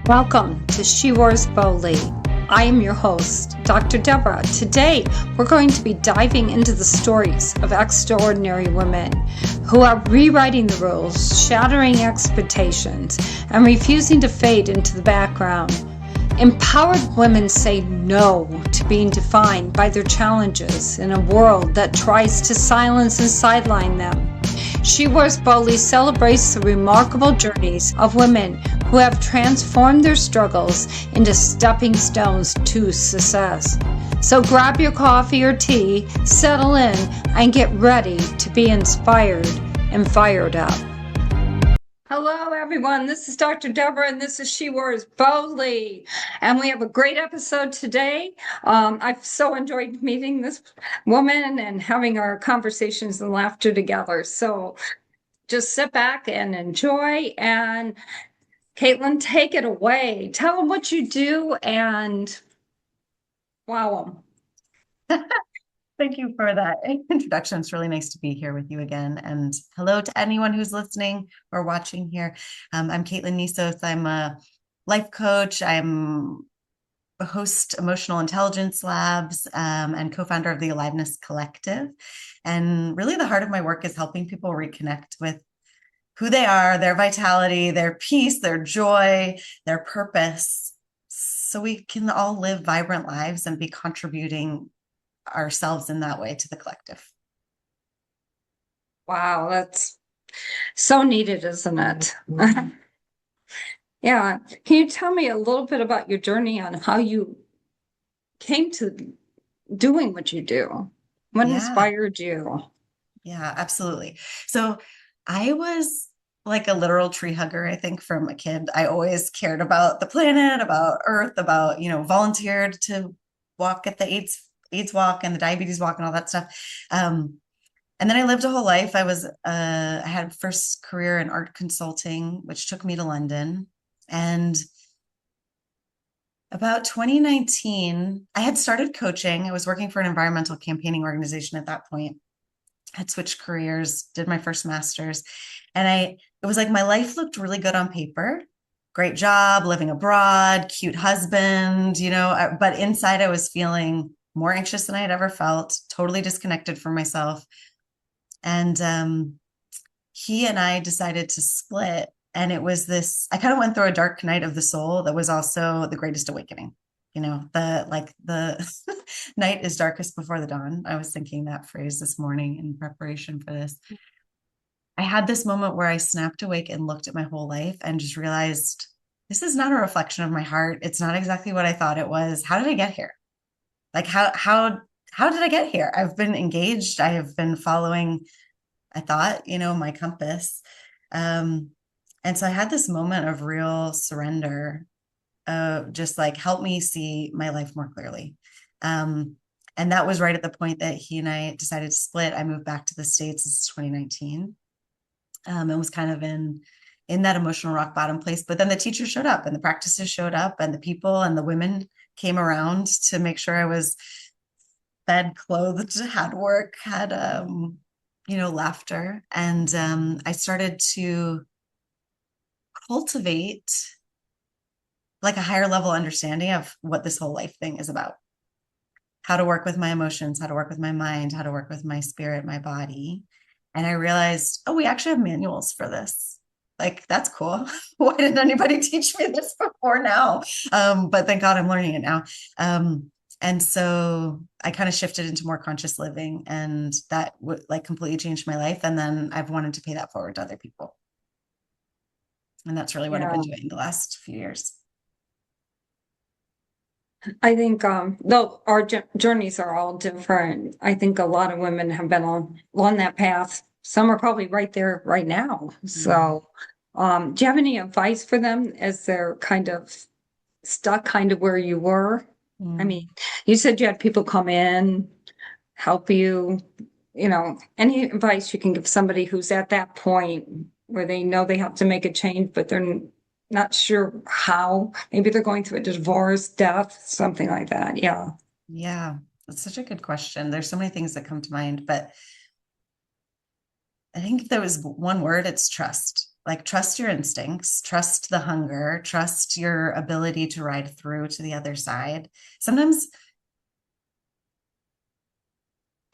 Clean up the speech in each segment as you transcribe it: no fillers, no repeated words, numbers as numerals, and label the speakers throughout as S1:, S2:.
S1: Welcome to She Wears Boldly. I am your host, Dr. Deborah. Today, we're going to be diving into the stories of extraordinary women who are rewriting the rules, shattering expectations, and refusing to fade into the background. Empowered women say no to being defined by their challenges in a world that tries to silence and sideline them. She Wears Boldly celebrates the remarkable journeys of women who have transformed their struggles into stepping stones to success. So grab your coffee or tea, settle in, and get ready to be inspired and fired up. Hello, everyone. This is Dr. Deborah, and this is She Wears Boldly. And we have a great episode today. I've so enjoyed meeting this woman and having our conversations and laughter together. So just sit back and enjoy. And Catlin, take it away. Tell them what you do and wow them.
S2: Thank you for that introduction. It's really nice to be here with you again. And hello to anyone who's listening or watching here. I'm Catlin Nisos. I'm a life coach. I'm a host Emotional Intelligence Labs and co-founder of the Aliveness Collective. And really the heart of my work is helping people reconnect with who they are, their vitality, their peace, their joy, their purpose, so we can all live vibrant lives and be contributing ourselves in that way to the collective.
S1: Wow, that's so needed, isn't it? Yeah. Can you tell me a little bit about your journey on how you came to doing what you do? What inspired you?
S2: Yeah, absolutely. So I was like a literal tree hugger, I think, from a kid. I always cared about the planet, about Earth, about, volunteered to walk at the AIDS walk and the diabetes walk and all that stuff. And then I lived a whole life. I had first career in art consulting, which took me to London. And about 2019, I had started coaching. I was working for an environmental campaigning organization at that point. Had switched careers, did my first master's. And it was like my life looked really good on paper. Great job, living abroad, cute husband, but inside I was feeling more anxious than I had ever felt, totally disconnected from myself. And he and I decided to split. And it was I kind of went through a dark night of the soul that was also the greatest awakening. The night is darkest before the dawn. I was thinking that phrase this morning in preparation for this. I had this moment where I snapped awake and looked at my whole life and just realized this is not a reflection of my heart. It's not exactly what I thought it was. How did I get here? Like how did I get here? I've been engaged. I have been following, I thought, my compass. And so I had this moment of real surrender, just like, help me see my life more clearly. And that was right at the point that he and I decided to split. I moved back to the States. This is 2019. And was kind of in that emotional rock bottom place. But then the teachers showed up and the practices showed up and the people and the women came around to make sure I was fed, clothed, had work, had, laughter. And I started to cultivate like a higher level understanding of what this whole life thing is about. How to work with my emotions, how to work with my mind, how to work with my spirit, my body. And I realized, we actually have manuals for this. Like, that's cool. Why didn't anybody teach me this before now? But thank God I'm learning it now. And so I kind of shifted into more conscious living, and that would completely changed my life. And then I've wanted to pay that forward to other people. And that's really what I've been doing the last few years.
S1: I think though our journeys are all different, I think a lot of women have been on that path. Some are probably right there right now. So do you have any advice for them as they're kind of stuck kind of where you were? I mean, you said you had people come in, help you, any advice you can give somebody who's at that point where they know they have to make a change, but they're not sure how. Maybe they're going through a divorce, death, something like that.
S2: Yeah, that's such a good question. There's so many things that come to mind, but I think if there was one word, it's trust. like, trust your instincts, trust the hunger, trust your ability to ride through to the other side. Sometimes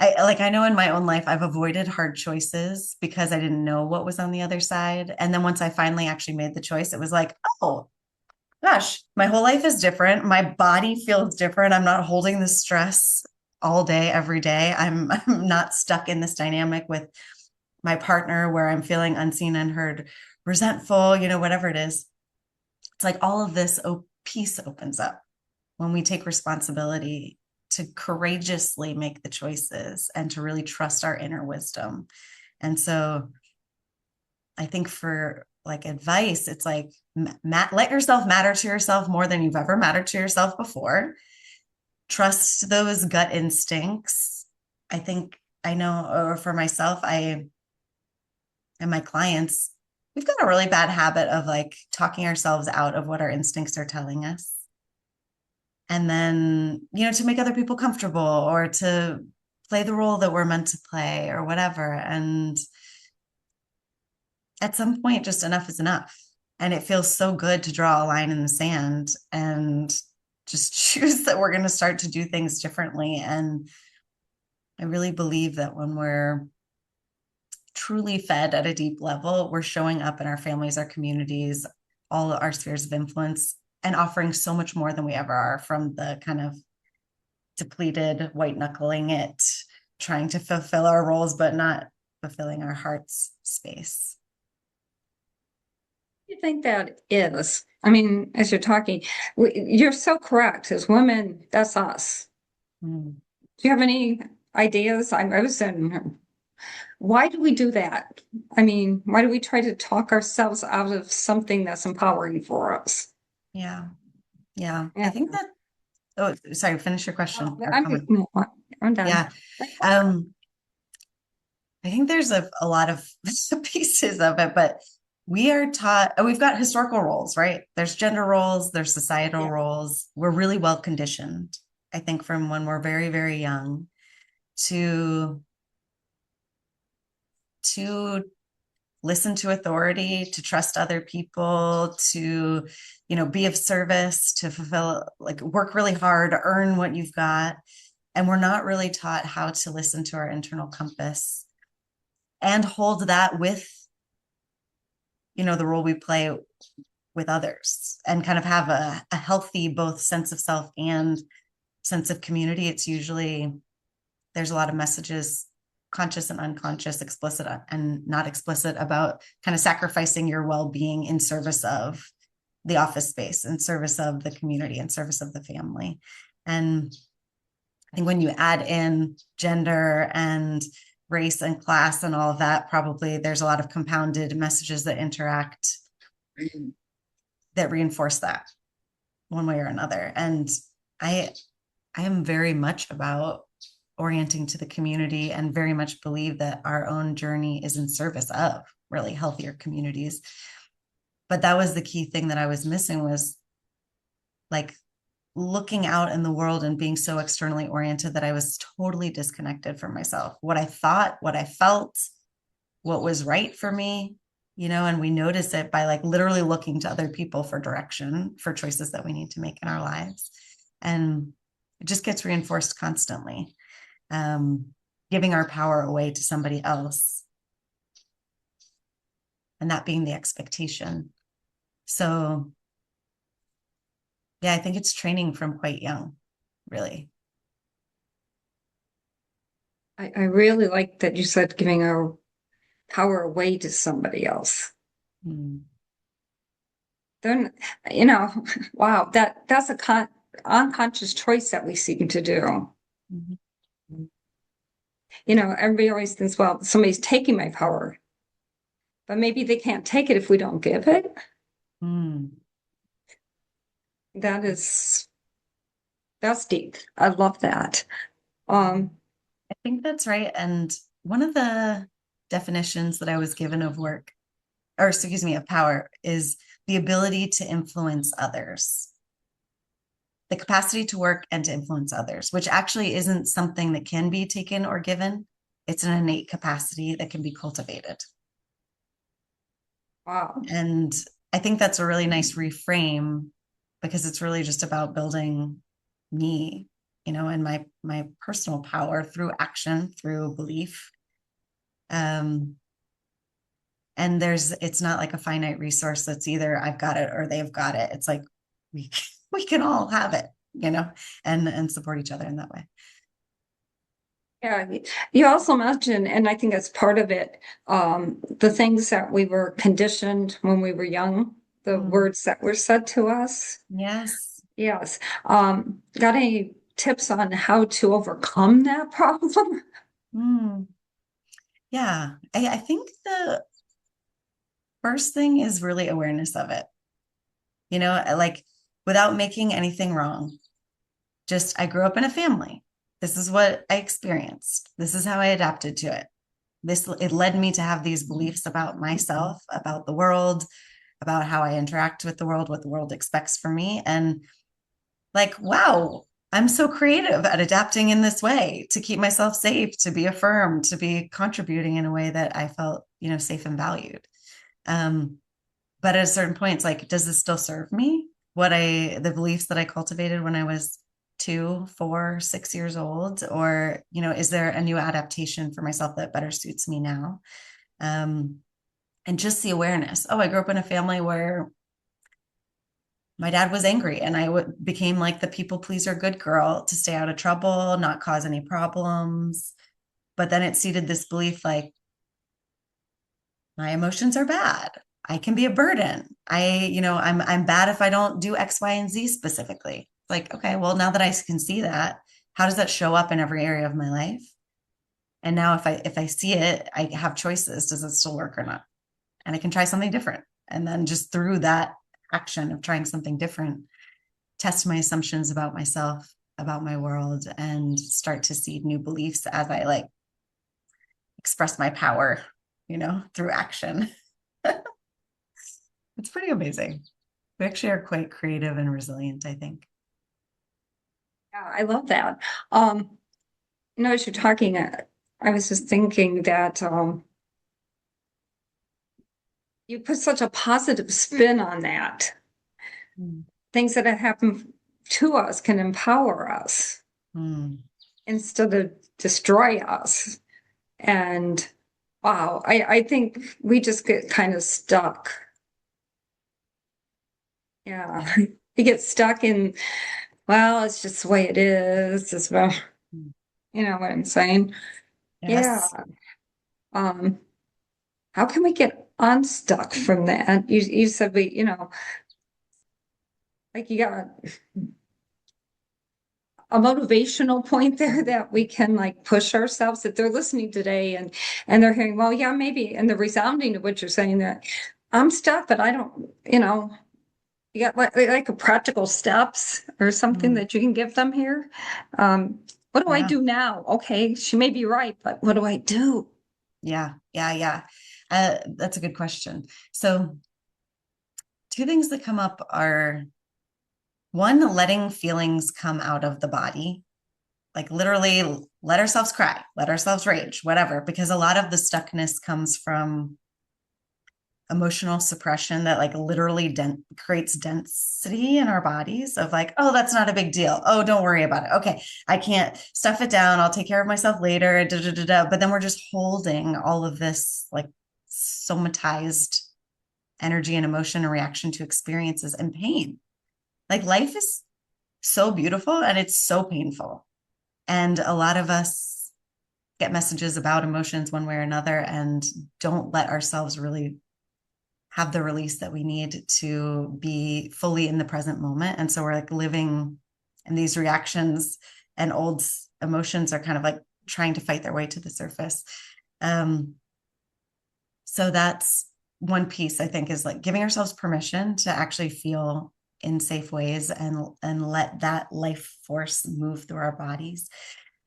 S2: I know in my own life, I've avoided hard choices because I didn't know what was on the other side. And then once I finally actually made the choice, it was like, oh gosh, my whole life is different. My body feels different. I'm not holding the stress all day, every day. I'm not stuck in this dynamic with my partner where I'm feeling unseen, unheard, resentful, whatever it is. It's like all of this peace opens up when we take responsibility to courageously make the choices and to really trust our inner wisdom. And so I think for like advice, it's like, let yourself matter to yourself more than you've ever mattered to yourself before. Trust those gut instincts. I think I know, or for myself, and my clients, we've got a really bad habit of like talking ourselves out of what our instincts are telling us. And then, to make other people comfortable or to play the role that we're meant to play or whatever. And at some point, just enough is enough. And it feels so good to draw a line in the sand and just choose that we're going to start to do things differently. And I really believe that when we're truly fed at a deep level, we're showing up in our families, our communities, all our spheres of influence, and offering so much more than we ever are, from the kind of depleted, white knuckling it, trying to fulfill our roles, but not fulfilling our heart's space.
S1: You think that is? I mean, as you're talking, you're so correct. As women, that's us.
S2: Mm.
S1: Do you have any ideas? I was in. Why do we do that? I mean, why do we try to talk ourselves out of something that's empowering for us?
S2: Yeah. Yeah. I
S1: Yeah.
S2: think that, oh, sorry, finish your question or
S1: I'm,
S2: comment.
S1: I'm done.
S2: Yeah. I think there's a lot of pieces of it, but we are taught, we've got historical roles, right? There's gender roles, there's societal
S1: Yeah.
S2: roles. We're really well conditioned, I think, from when we're very, very young to listen to authority, to trust other people, to, be of service, to fulfill, like, work really hard, earn what you've got. And we're not really taught how to listen to our internal compass and hold that with, the role we play with others, and kind of have a healthy both sense of self and sense of community. It's usually, there's a lot of messages, conscious and unconscious, explicit and not explicit, about kind of sacrificing your well-being in service of the office space, in service of the community, in service of the family. And I think when you add in gender and race and class and all of that, probably there's a lot of compounded messages that interact that reinforce that one way or another. And I am very much about orienting to the community, and very much believe that our own journey is in service of really healthier communities. But that was the key thing that I was missing, was like looking out in the world and being so externally oriented that I was totally disconnected from myself, what I thought, what I felt, what was right for me, and we notice it by like literally looking to other people for direction, for choices that we need to make in our lives. And it just gets reinforced constantly, giving our power away to somebody else, and that being the expectation. So yeah, I think it's training from quite young, really.
S1: I really like that you said giving our power away to somebody else.
S2: Mm.
S1: Then, wow, that's a unconscious choice that we seem to do.
S2: Mm-hmm.
S1: Everybody always thinks, well, somebody's taking my power, but maybe they can't take it if we don't give it.
S2: Mm.
S1: That's deep. I love that.
S2: I think that's right. And one of the definitions that I was given of work, or excuse me, of power, is the ability to influence others, the capacity to work and to influence others, which actually isn't something that can be taken or given. It's an innate capacity that can be cultivated.
S1: Wow.
S2: And I think that's a really nice reframe because it's really just about building me, and my personal power through action, through belief. Um, and it's not like a finite resource that's either I've got it or they've got it. It's like we we can all have it, and support each other in that way.
S1: Yeah, you also mentioned, and I think that's part of it, the things that we were conditioned when we were young, the
S2: Mm,
S1: words that were said to us.
S2: yes.
S1: Yes. Got any tips on how to overcome that problem?
S2: Mm, yeah. I think the first thing is really awareness of it, like without making anything wrong. Just, I grew up in a family. This is what I experienced. This is how I adapted to it. It led me to have these beliefs about myself, about the world, about how I interact with the world, what the world expects from me. And like, wow, I'm so creative at adapting in this way to keep myself safe, to be affirmed, to be contributing in a way that I felt, safe and valued. Um, but at a certain point, it's like, does this still serve me? The beliefs that I cultivated when I was 2, 4, 6 years old, or, is there a new adaptation for myself that better suits me now? Um, and just the awareness. Oh, I grew up in a family where my dad was angry and became like the people pleaser good girl to stay out of trouble, not cause any problems. But then it seeded this belief like, my emotions are bad. I can be a burden. I'm bad if I don't do X, Y, and Z specifically. Like, okay, well, now that I can see that, how does that show up in every area of my life? And now if I see it, I have choices. Does it still work or not? And I can try something different. And then just through that action of trying something different, test my assumptions about myself, about my world, and start to seed new beliefs as I like express my power, through action. It's pretty amazing. We actually are quite creative and resilient, I think.
S1: Yeah, I love that. As you're talking, I was just thinking that you put such a positive spin on that.
S2: Mm.
S1: Things that have happened to us can empower us
S2: Mm.
S1: instead of destroy us. And wow, I think we just get kind of stuck. Yeah.
S2: Yeah.
S1: You get stuck in, well, it's just the way it is. It's well,
S2: Mm.
S1: you know what I'm saying? Yeah.
S2: Yes.
S1: Um, how can we get unstuck from that? You said like you got a motivational point there that we can like push ourselves if they're listening today and they're hearing, well, yeah, maybe, and they're resounding to what you're saying that I'm stuck, but I don't, you got like a practical steps or something
S2: Mm.
S1: that you can give them here. What do I
S2: Yeah.
S1: do now? Okay, she may be right, but what do I do?
S2: Yeah. Yeah. Yeah. That's a good question. So, two things that come up are one, letting feelings come out of the body, like literally let ourselves cry, let ourselves rage, whatever, because a lot of the stuckness comes from emotional suppression that like literally creates density in our bodies of like, oh, that's not a big deal. Oh, don't worry about it. Okay, I can't stuff it down. I'll take care of myself later. Da, da, da, da. But then we're just holding all of this like somatized energy and emotion and reaction to experiences and pain. Like life is so beautiful and it's so painful. And a lot of us get messages about emotions one way or another and don't let ourselves really have the release that we need to be fully in the present moment. And so we're like living in these reactions, and old emotions are kind of like trying to fight their way to the surface. Um, so that's one piece I think is like giving ourselves permission to actually feel in safe ways and let that life force move through our bodies.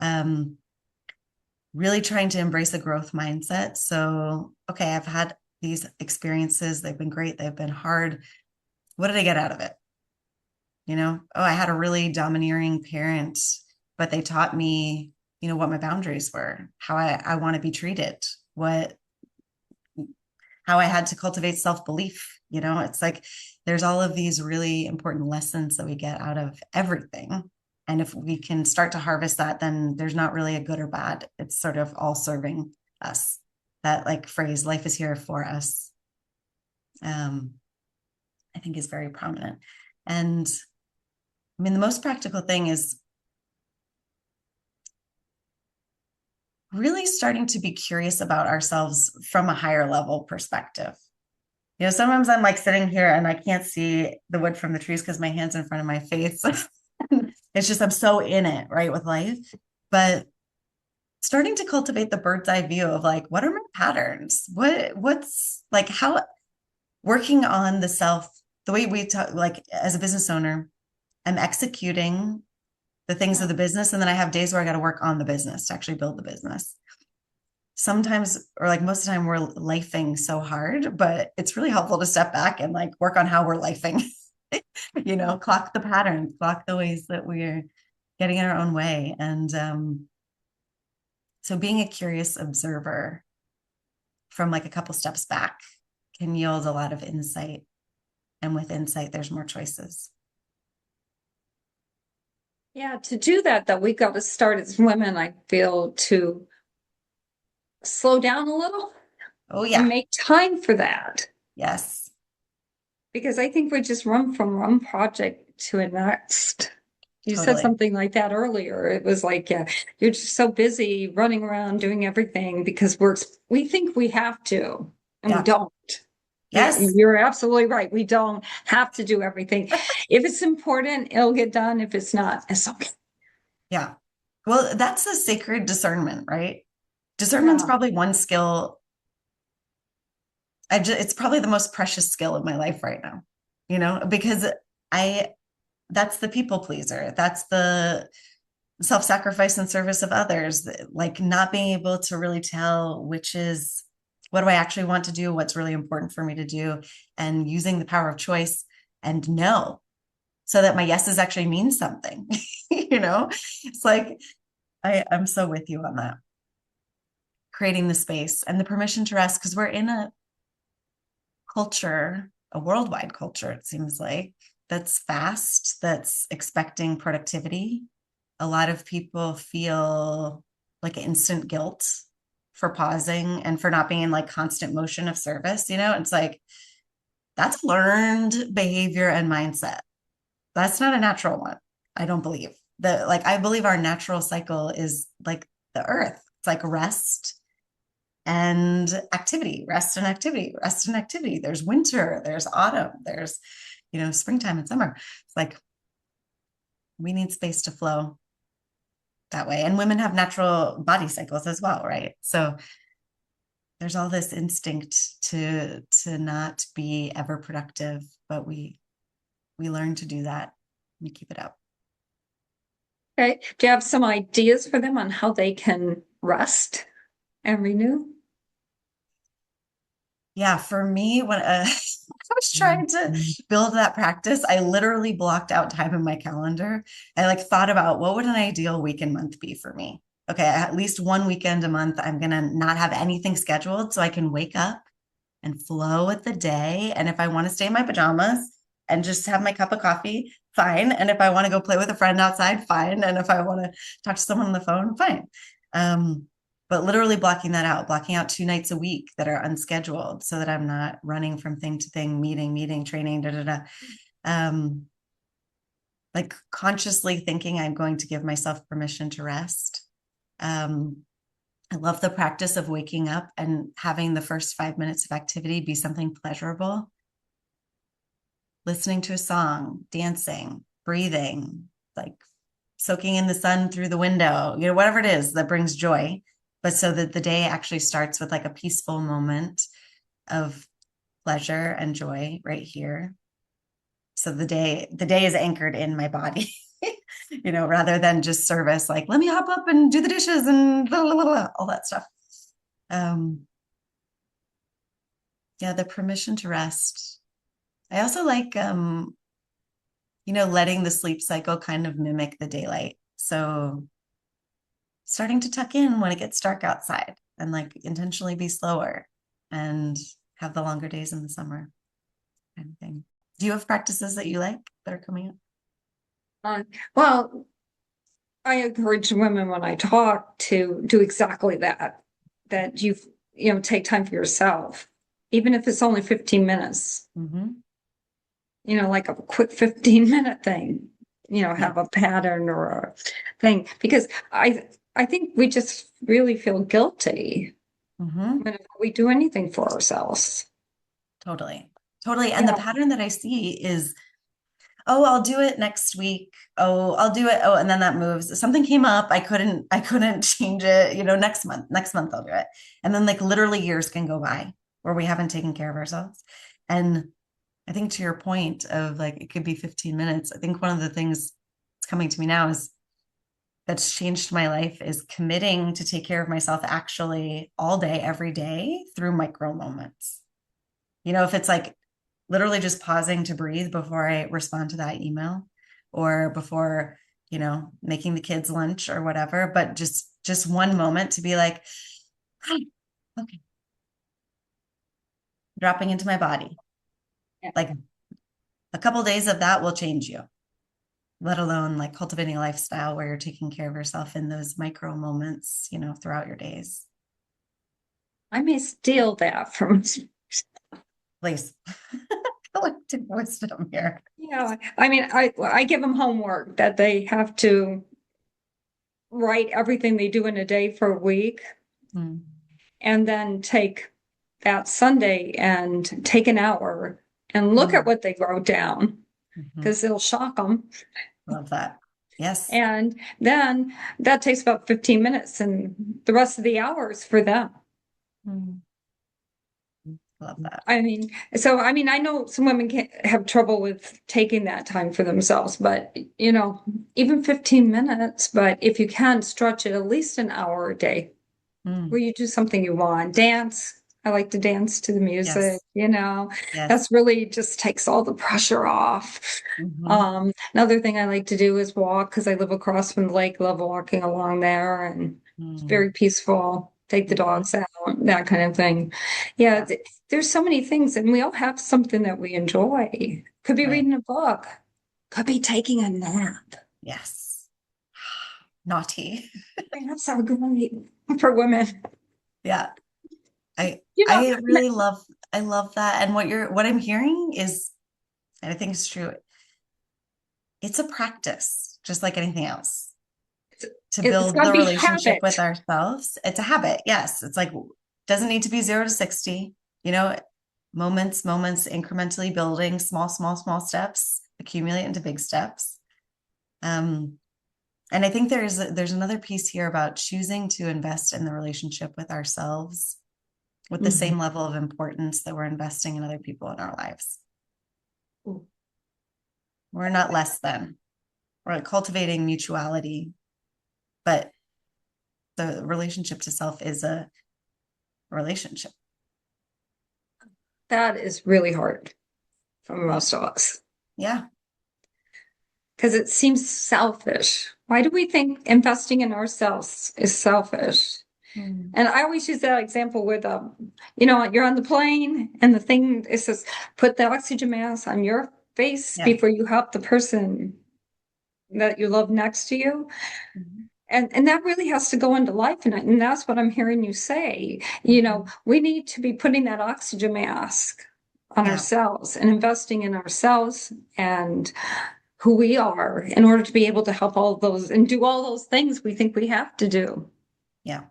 S2: Um, really trying to embrace a growth mindset. So, okay, I've had these experiences. They've been great. They've been hard. What did I get out of it? Oh, I had a really domineering parent, but they taught me, what my boundaries were, how I want to be treated, what how I had to cultivate self-belief. It's like there's all of these really important lessons that we get out of everything. And if we can start to harvest that, then there's not really a good or bad. It's sort of all serving us. That like phrase, life is here for us, I think is very prominent. And I mean, the most practical thing is really starting to be curious about ourselves from a higher level perspective. Sometimes I'm like sitting here and I can't see the wood from the trees because my hand's in front of my face. It's just, I'm so in it, right, with life. But starting to cultivate the bird's eye view of like, what are my patterns? What's like, how working on the self, the way we talk, like as a business owner, I'm executing the things of the business. And then I have days where I got to work on the business to actually build the business. Sometimes, or like most of the time, we're lifing so hard, but it's really helpful to step back and like work on how we're lifing, clock the patterns, clock the ways that we're getting in our own way. And so being a curious observer from like a couple steps back can yield a lot of insight. And with insight, there's more choices.
S1: Yeah, to do that, though, we got to start as women, I feel, to slow down a little.
S2: Oh, yeah.
S1: And make time for that.
S2: Yes.
S1: Because I think we just run from one project to a next. You said something like that earlier. It was like, yeah, you're just so busy running around doing everything because we think we have to, and we don't.
S2: Yes.
S1: You're absolutely right. We don't have to do everything. If it's important, it'll get done. If it's not, it's okay.
S2: Yeah. Well, that's the sacred discernment, right? Discernment's probably one skill. It's probably the most precious skill of my life right now, because that's the people pleaser. That's the self-sacrifice in service of others, like not being able to really tell which is what do I actually want to do, what's really important for me to do, and using the power of choice and no, so that my yeses actually mean something. It's like I'm so with you on that. Creating the space and the permission to rest, because we're in a culture, a worldwide culture, it seems like, that's fast, that's expecting productivity. A lot of people feel like instant guilt for pausing and for not being in like constant motion of service. It's like, that's learned behavior and mindset. That's not a natural one. I don't believe that. Like, I believe our natural cycle is like the earth. It's like rest and activity, rest and activity, rest and activity. There's winter, there's autumn, there's, springtime and summer. It's like, we need space to flow that way. And women have natural body cycles as well, right? So there's all this instinct to not be ever productive, but we learn to do that. We keep it up.
S1: Okay. Do you have some ideas for them on how they can rest and renew?
S2: Yeah, for me, when I was trying to build that practice, I literally blocked out time in my calendar. I like thought about what would an ideal week and month be for me. Okay, at least one weekend a month, I'm gonna not have anything scheduled so I can wake up and flow with the day. And if I want to stay in my pajamas and just have my cup of coffee, fine. And if I want to go play with a friend outside, fine. And if I want to talk to someone on the phone, fine. But literally blocking out 2 nights a week that are unscheduled so that I'm not running from thing to thing, meeting, training, like consciously thinking I'm going to give myself permission to rest. I love the practice of waking up and having the first 5 minutes of activity be something pleasurable. Listening to a song, dancing, breathing, like soaking in the sun through the window, whatever it is that brings joy. But so that the day actually starts with like a peaceful moment of pleasure and joy right here. So the day is anchored in my body, rather than just service, like, let me hop up and do the dishes and blah, blah, blah, all that stuff. Yeah, the permission to rest. I also like, letting the sleep cycle kind of mimic the daylight. So starting to tuck in when it gets dark outside and like intentionally be slower and have the longer days in the summer kind of thing. Do you have practices that you like that are coming up?
S1: Well, I encourage women when I talk to do exactly that, that take time for yourself, even if it's only 15 minutes, like a quick 15-minute thing, have a pattern or a thing, because I think we just really feel guilty whenever we do anything for ourselves.
S2: Totally. And the pattern that I see is, oh, I'll do it next week. Oh, I'll do it. Oh, and then that moves. Something came up. I couldn't change it, next month I'll do it. And then like literally years can go by where we haven't taken care of ourselves. And I think to your point of like, it could be 15 minutes. I think one of the things that's coming to me now is that's changed my life is committing to take care of myself actually all day, every day through micro moments. If it's like literally just pausing to breathe before I respond to that email or before, making the kids lunch or whatever, but just one moment to be like, hi, okay. Dropping into my body. Yeah. Like a couple of days of that will change you, let alone like cultivating a lifestyle where you're taking care of yourself in those micro moments, throughout your days.
S1: I may steal that from
S2: Please. Collective wisdom here.
S1: Yeah, I mean, I give them homework that they have to write everything they do in a day for a week, and then take that Sunday and take an hour and look at what they wrote down, because it'll shock them.
S2: Love that. Yes.
S1: And then that takes about 15 minutes, and the rest of the hour is for them.
S2: Love that.
S1: I mean, I know some women can have trouble with taking that time for themselves, but even 15 minutes, but if you can stretch it at least an hour a day where you do something you want, dance. I like to dance to the music,
S2: Yes.
S1: That's really just takes all the pressure off. Another thing I like to do is walk, because I live across from the lake, love walking along there, and it's very peaceful. Take the dogs out, that kind of thing. Yeah, there's so many things, and we all have something that we enjoy. Could be reading a book, could be taking a nap.
S2: Yes. Naughty.
S1: Naps are great for women.
S2: Yeah. I really love that. And what I'm hearing is, and I think it's true, it's a practice, just like anything else. To build the relationship with ourselves. It's a habit. Yes. It's like, doesn't need to be 0 to 60, moments, incrementally building small steps, accumulate into big steps. And I think there's another piece here about choosing to invest in the relationship with ourselves with the same level of importance that we're investing in other people in our lives. We're not less than. We're like cultivating mutuality, but the relationship to self is a relationship.
S1: That is really hard for most of us.
S2: Yeah.
S1: Because it seems selfish. Why do we think investing in ourselves is selfish? And I always use that example with, you're on the plane and the thing, it says, put the oxygen mask on your face before you help the person that you love next to you. And that really has to go into life. And that's what I'm hearing you say. We need to be putting that oxygen mask on ourselves and investing in ourselves and who we are in order to be able to help all those and do all those things we think we have to do.
S2: Yeah.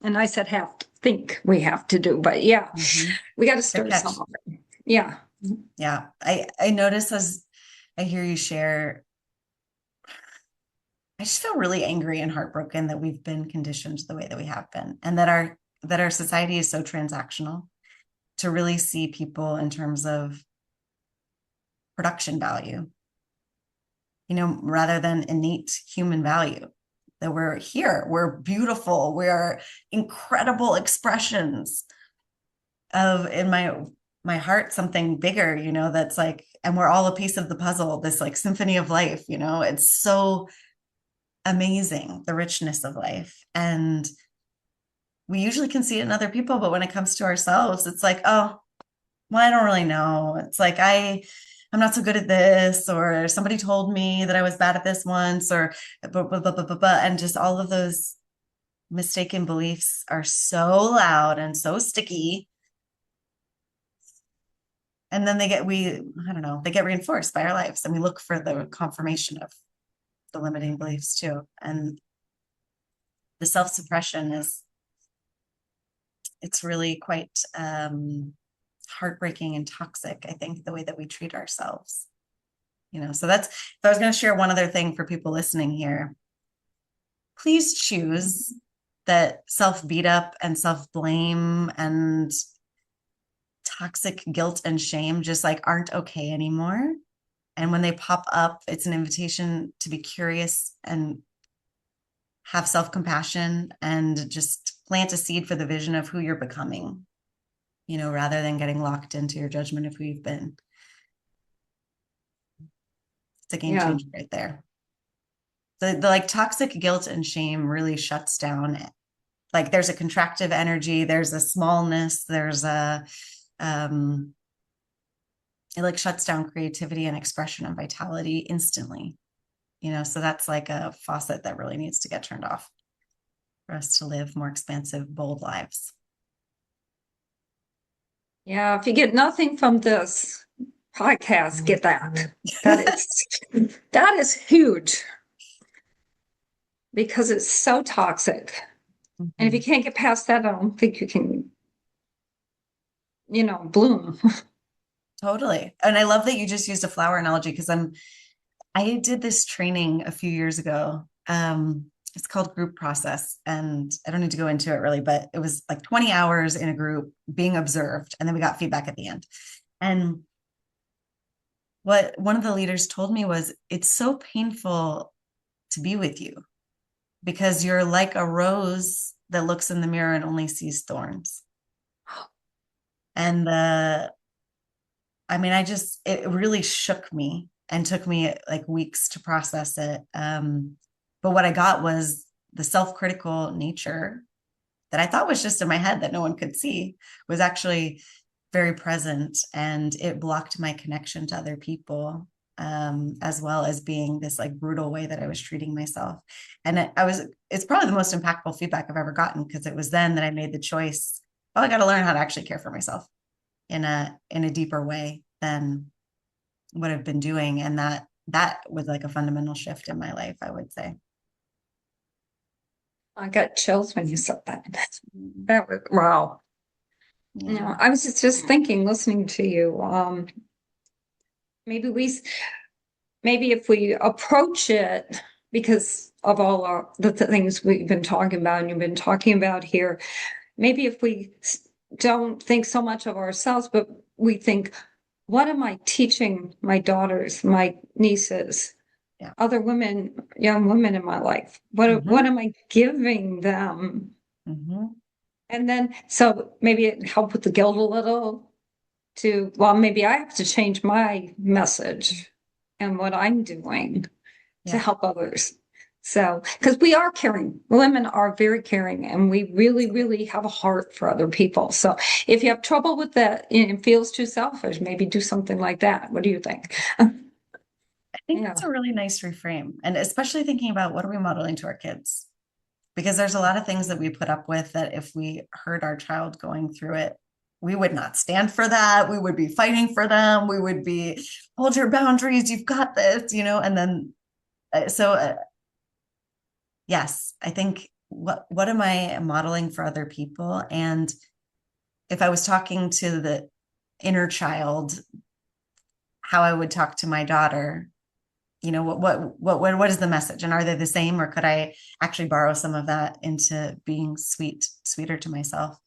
S1: And I said think we have to do, but we got to start somewhere. Yeah.
S2: Yeah. I notice as I hear you share, I just feel really angry and heartbroken that we've been conditioned the way that we have been, and that our society is so transactional to really see people in terms of production value, rather than innate human value. That we're here, we're beautiful, we're incredible expressions of, in my heart, something bigger, that's like, and we're all a piece of the puzzle, this like symphony of life, it's so amazing, the richness of life. And we usually can see it in other people, but when it comes to ourselves, it's like, oh, well, I don't really know. It's like I'm not so good at this, or somebody told me that I was bad at this once, or blah, blah, blah, blah, blah, blah. And just all of those mistaken beliefs are so loud and so sticky. And then I don't know, they get reinforced by our lives, and we look for the confirmation of the limiting beliefs too. And the self-suppression it's really quite heartbreaking and toxic, I think, the way that we treat ourselves. So if I was going to share one other thing for people listening here, please choose that self-beat up and self-blame and toxic guilt and shame just like aren't okay anymore. And when they pop up, it's an invitation to be curious and have self-compassion and just plant a seed for the vision of who you're becoming, rather than getting locked into your judgment of who you've been. It's a game changer right there. The like toxic guilt and shame really shuts down. Like there's a contractive energy, there's a smallness, there's it like shuts down creativity and expression and vitality instantly. So that's like a faucet that really needs to get turned off for us to live more expansive, bold lives.
S1: Yeah, if you get nothing from this podcast, get that. That is huge, because it's so toxic. Mm-hmm. And if you can't get past that, I don't think you can, bloom.
S2: Totally. And I love that you just used a flower analogy, because I did this training a few years ago. It's called Group Process, and I don't need to go into it really, but it was like 20 hours in a group being observed, and then we got feedback at the end. And what one of the leaders told me was, it's so painful to be with you because you're like a rose that looks in the mirror and only sees thorns. And it really shook me and took me like weeks to process it. But what I got was the self-critical nature that I thought was just in my head that no one could see was actually very present, and it blocked my connection to other people, as well as being this like brutal way that I was treating myself. And it's probably the most impactful feedback I've ever gotten, because it was then that I made the choice, oh, I got to learn how to actually care for myself in a deeper way than what I've been doing. And that was like a fundamental shift in my life, I would say.
S1: I got chills when you said that. That was, wow. Yeah. I was just thinking, listening to you, maybe if we approach it, because of all the things we've been talking about and you've been talking about here, maybe if we don't think so much of ourselves, but we think, what am I teaching my daughters, my nieces, other women, young women in my life? What am I giving them? Mm-hmm. And then, so maybe it helped with the guilt a little maybe I have to change my message and what I'm doing to help others. So, because we are caring, women are very caring, and we really, really have a heart for other people. So if you have trouble with that and it feels too selfish, maybe do something like that. What do you think?
S2: I think that's a really nice reframe. And especially thinking about, what are we modeling to our kids? Because there's a lot of things that we put up with that if we heard our child going through it, we would not stand for that. We would be fighting for them. We would be, hold your boundaries. You've got this, and then, yes, I think what am I modeling for other people? And if I was talking to the inner child, how I would talk to my daughter, what is the message, and are they the same, or could I actually borrow some of that into being sweeter to myself?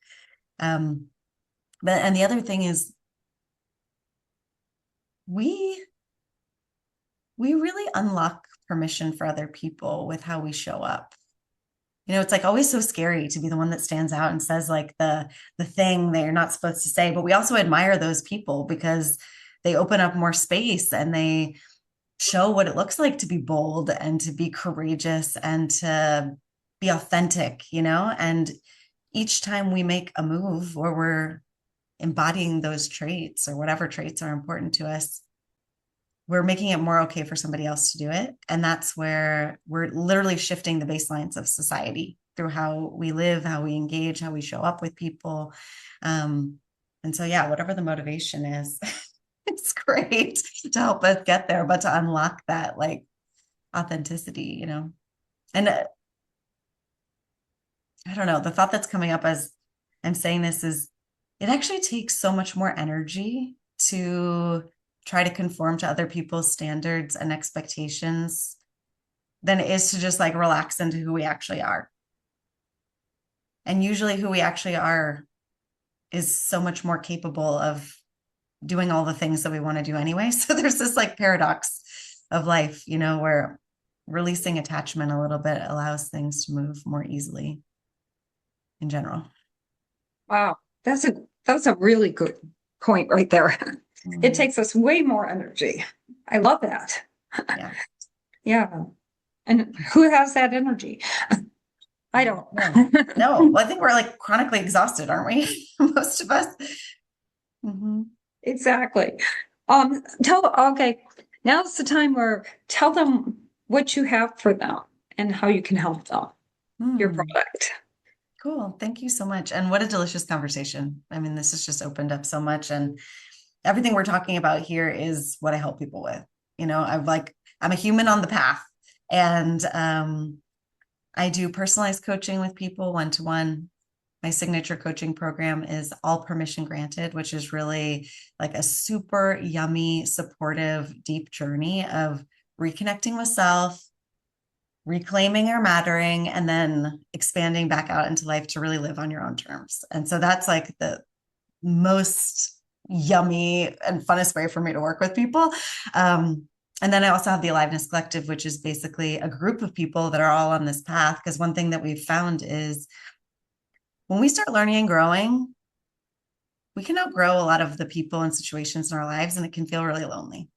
S2: And the other thing is, we really unlock permission for other people with how we show up. It's like always so scary to be the one that stands out and says like the thing that you're not supposed to say, but we also admire those people because they open up more space and they show what it looks like to be bold and to be courageous and to be authentic, and each time we make a move where we're embodying those traits or whatever traits are important to us, we're making it more okay for somebody else to do it. And that's where we're literally shifting the baselines of society through how we live, how we engage, how we show up with people. And so, yeah, whatever the motivation is, it's great to help us get there, but to unlock that like authenticity, you know. And I don't know, the thought that's coming up as I'm saying this is it actually takes so much more energy to try to conform to other people's standards and expectations than it is to just like relax into who we actually are. And usually who we actually are is so much more capable of doing all the things that we want to do anyway. So there's this like paradox of life, you know, where releasing attachment a little bit allows things to move more easily in general.
S1: Wow, that's a really good point right there. It takes us way more energy. I love that.
S2: Yeah.
S1: Yeah. And who has that energy? I don't.
S2: No. Well, I think we're like chronically exhausted, aren't we? Most of us.
S1: Exactly. Okay, now's the time where tell them what you have for them and how you can help them, your product.
S2: Cool. Thank you so much. And what a delicious conversation. I mean, this has just opened up so much. And everything we're talking about here is what I help people with. You know, I'm a human on the path. And I do personalized coaching with people one-to-one. My signature coaching program is all permission granted, which is really like a super yummy, supportive, deep journey of reconnecting with self, reclaiming our mattering, and then expanding back out into life to really live on your own terms. And so that's like the most yummy and funnest way for me to work with people. And then I also have the Aliveness Collective, which is basically a group of people that are all on this path. Because one thing that we've found is when we start learning and growing, we can outgrow a lot of the people and situations in our lives, and it can feel really lonely.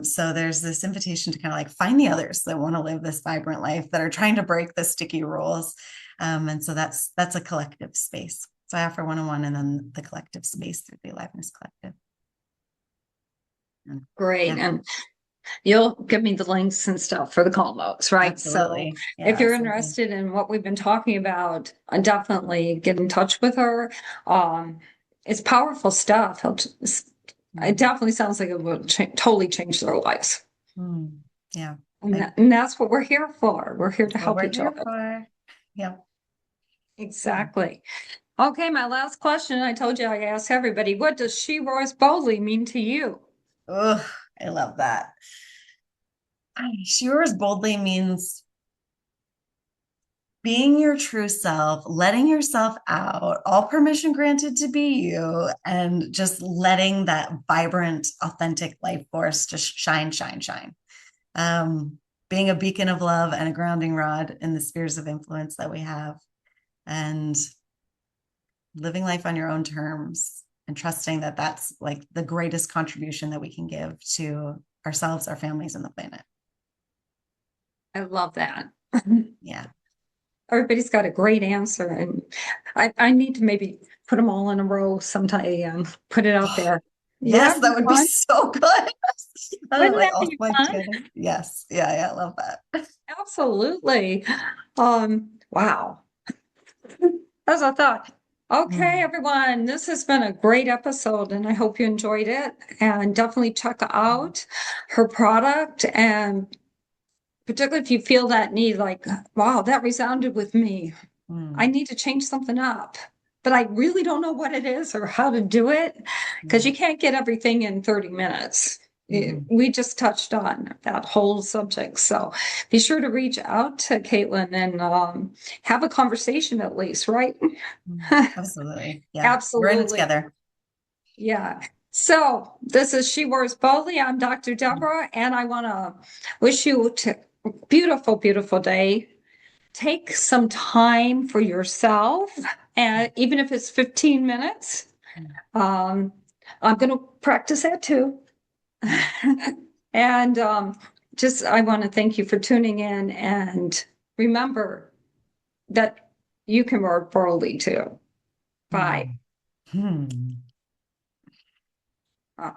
S2: So there's this invitation to kind of like find the others that want to live this vibrant life, that are trying to break the sticky rules. And so that's a collective space. So I offer one-on-one and then the collective space through the Aliveness Collective.
S1: Great. Yeah. And you'll give me the links and stuff for the call notes, right?
S2: Absolutely.
S1: So
S2: yeah,
S1: if you're
S2: absolutely.
S1: interested in what we've been talking about, definitely get in touch with her. It's powerful stuff. It definitely sounds like it will totally change their lives.
S2: Yeah.
S1: And that's what we're here for. We're here to help each other.
S2: Yeah.
S1: Exactly. Okay, my last question. I told you I ask everybody, what does she roars boldly mean to you?
S2: Oh, I love that. She roars boldly means being your true self, letting yourself out, all permission granted to be you, and just letting that vibrant, authentic life force just shine, shine, shine. Being a beacon of love and a grounding rod in the spheres of influence that we have, and living life on your own terms, and trusting that that's like the greatest contribution that we can give to ourselves, our families, and the planet.
S1: I love that.
S2: Yeah.
S1: Everybody's got a great answer, and I need to maybe put them all in a row sometime and put it out there.
S2: Yes, that would be so good.
S1: Wouldn't
S2: like
S1: that
S2: all
S1: be
S2: five
S1: fun?
S2: together. Yes. Yeah, I love that.
S1: Absolutely. Wow. As I thought. Okay, everyone, this has been a great episode, and I hope you enjoyed it. And definitely check out her product, and particularly if you feel that need, like, wow, that resounded with me. I need to change something up, but I really don't know what it is or how to do it, because you can't get everything in 30 minutes. We just touched on that whole subject. So be sure to reach out to Catlin and have a conversation at least, right?
S2: Absolutely. Yeah.
S1: Absolutely.
S2: We're in it together.
S1: Yeah. So this is She Wears Boldly. I'm Dr. Deborah, and I want to wish you a beautiful, beautiful day. Take some time for yourself, and even if it's 15 minutes, I'm going to practice that too. And I want to thank you for tuning in, and remember that You can work boldly too. 5.
S2: Hmm.